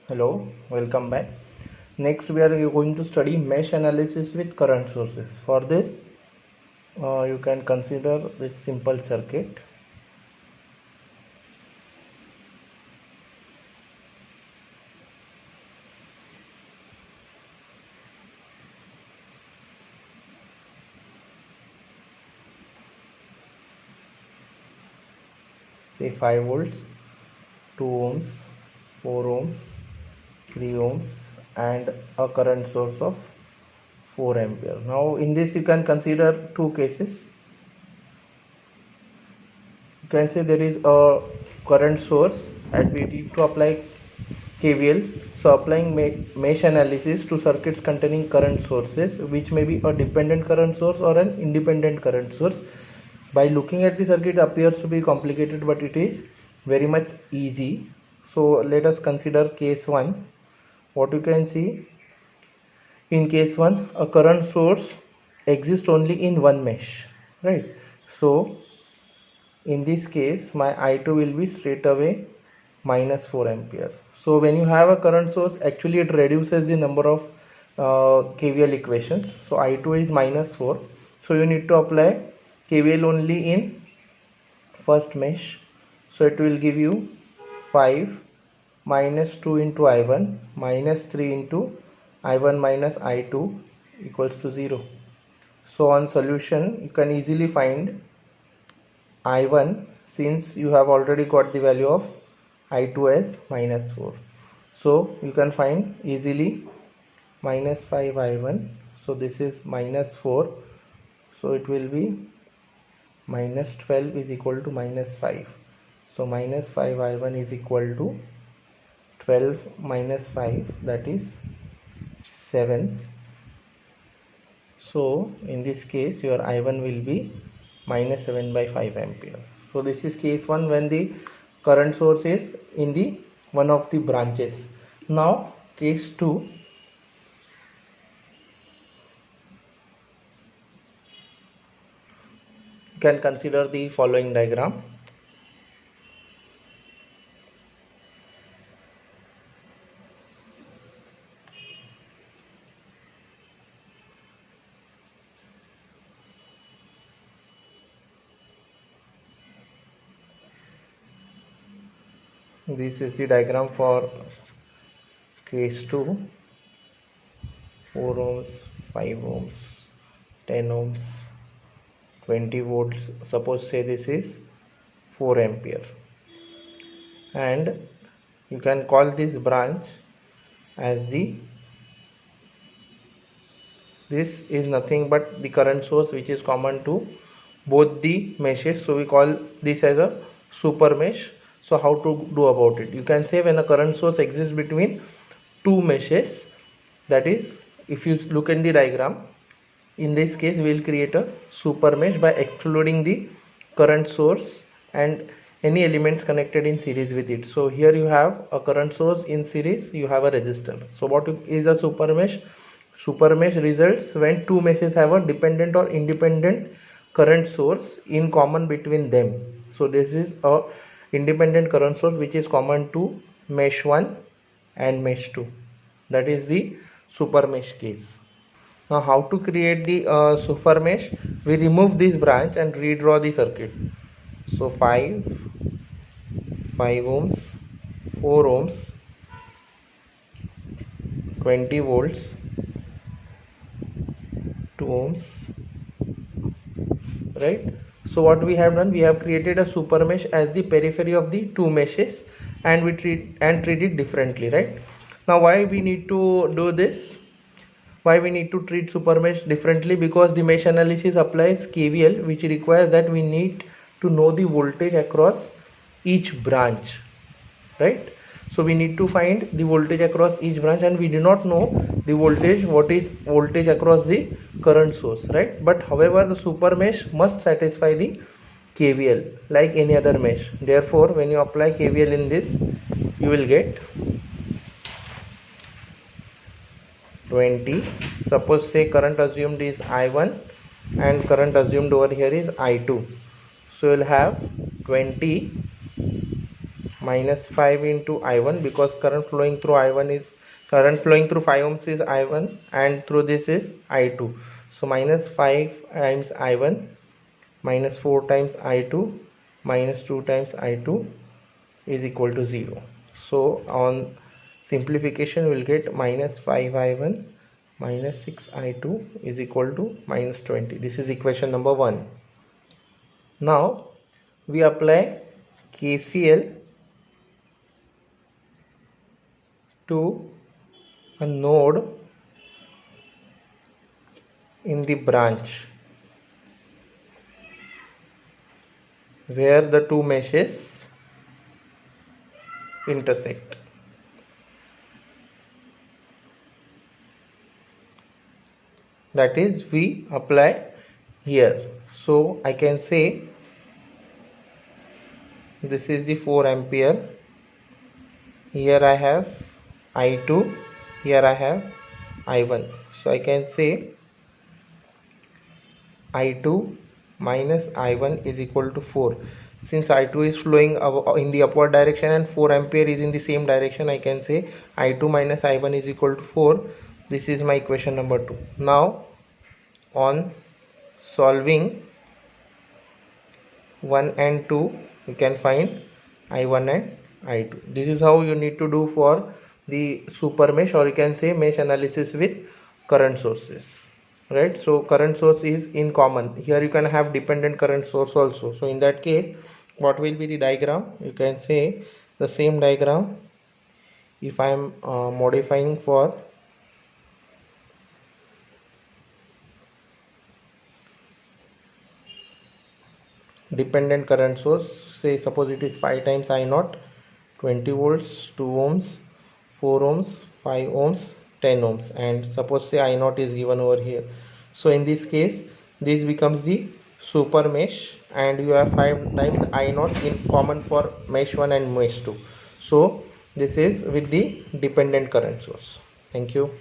Hello, welcome back. Next, we are going to study mesh analysis with current sources. For this, you can consider this simple circuit. Say 5 volts, 2 ohms, 4 ohms, 3 ohms, and a current source of 4 ampere. Now, in this, you can consider two cases. You can say there is a current source and we need to apply KVL. So applying mesh analysis to circuits containing current sources, which may be a dependent current source or an independent current source. By looking at the circuit, it appears to be complicated, but it is very much easy. So let us consider case 1. What you can see in case 1, a current source exists only in one mesh, right? So in this case, my I2 will be straight away minus 4 ampere. So when you have a current source, actually it reduces the number of KVL equations. So I2 is minus 4. So you need to apply KVL only in first mesh. So it will give you 5 minus 2 into I1 minus 3 into I1 minus I2 equals to 0. So on solution, you can easily find I1, since you have already got the value of I2 as minus 4. So you can find easily minus 5 I1. So this is minus 4. So it will be minus 12 is equal to minus 5. So minus 5 I1 is equal to 12 minus 5, that is 7. So in this case, your I1 will be minus 7 by 5 ampere. So this is case 1 when the current source is in the one of the branches. Now case 2, you can consider the following diagram. This is the diagram for case 2. 4 ohms, 5 ohms, 10 ohms, 20 volts. Suppose say this is 4 ampere, and you can call this branch as this is nothing but the current source which is common to both the meshes. So we call this as a super mesh. So how to do about it? You can say when a current source exists between two meshes, that is, if you look in the diagram, in this case we will create a super mesh by excluding the current source and any elements connected in series with it. So here you have a current source, in series you have a resistor. So what is a super mesh? Super mesh results when two meshes have a dependent or independent current source in common between them. So this is a independent current source which is common to mesh 1 and mesh 2. That is the super mesh case. Now how to create the super mesh? We remove this branch and redraw the circuit. So 5 ohms, 4 ohms, 20 volts, 2 ohms, right? So what we have done, we have created a super mesh as the periphery of the two meshes, and we treat it differently, right? Now why we need to do this? Why we need to treat super mesh differently? Because the mesh analysis applies KVL, which requires that we need to know the voltage across each branch, right? So we need to find the voltage across each branch, and we do not know the voltage, what is voltage across the current source, right? But however, the super mesh must satisfy the KVL like any other mesh. Therefore when you apply KVL in this, you will get 20. Suppose say current assumed is I1 and current assumed over here is I2. So you'll have 20 minus 5 into I1, because current flowing through I1 is current flowing through 5 ohms is I1 and through this is I2. So minus 5 times I1 minus 4 times I2 minus 2 times I2 is equal to 0. So on simplification we'll get minus 5 I1 minus 6 I2 is equal to minus 20. This is equation number 1. Now we apply KCL to a node in the branch where the two meshes intersect. That is, we apply here. So I can say this is the 4 ampere. Here I have I2, here I have I1. So I can say I2 minus I1 is equal to 4. Since I2 is flowing in the upward direction and 4 ampere is in the same direction, I can say I2 minus I1 is equal to 4. This is my equation number 2. Now on solving 1 and 2, you can find I1 and I2. This is how you need to do for the super mesh, or you can say mesh analysis with current sources, right? So current source is in common. Here you can have dependent current source also. So in that case, what will be the diagram? You can say the same diagram. If I am modifying for dependent current source, say suppose it is 5 times I0, 20 volts, 2 ohms, 4 ohms, 5 ohms, 10 ohms, and suppose say I0 is given over here. So in this case, this becomes the super mesh and you have 5 times I0 in common for mesh 1 and mesh 2. So this is with the dependent current source. Thank you.